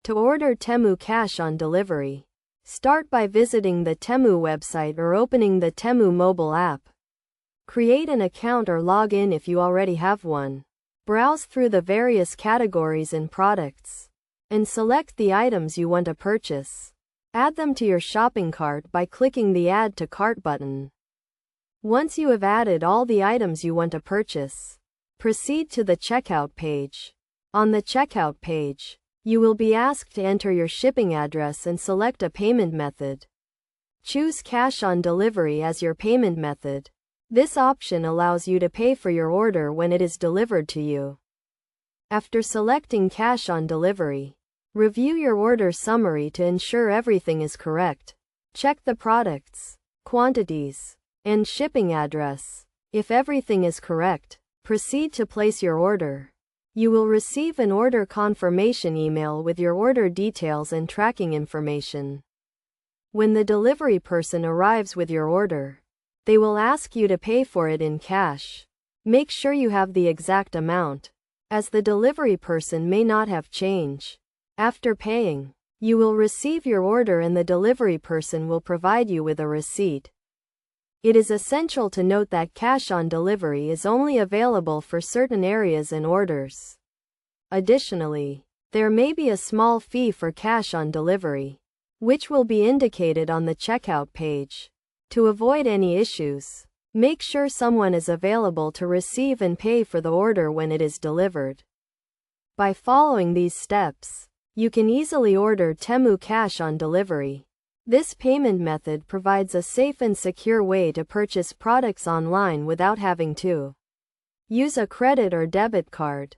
To order Temu cash on delivery, start by visiting the Temu website or opening the Temu mobile app. Create an account or log in if you already have one. Browse through the various categories and products, and select the items you want to purchase. Add them to your shopping cart by clicking the Add to Cart button. Once you have added all the items you want to purchase, proceed to the checkout page. On the checkout page, you will be asked to enter your shipping address and select a payment method. Choose cash on delivery as your payment method. This option allows you to pay for your order when it is delivered to you. After selecting cash on delivery, review your order summary to ensure everything is correct. Check the products, quantities, and shipping address. If everything is correct, proceed to place your order. You will receive an order confirmation email with your order details and tracking information. When the delivery person arrives with your order, they will ask you to pay for it in cash. Make sure you have the exact amount, as the delivery person may not have change. After paying, you will receive your order and the delivery person will provide you with a receipt. It is essential to note that cash on delivery is only available for certain areas and orders. Additionally, there may be a small fee for cash on delivery, which will be indicated on the checkout page. To avoid any issues, make sure someone is available to receive and pay for the order when it is delivered. By following these steps, you can easily order Temu cash on delivery. This payment method provides a safe and secure way to purchase products online without having to use a credit or debit card.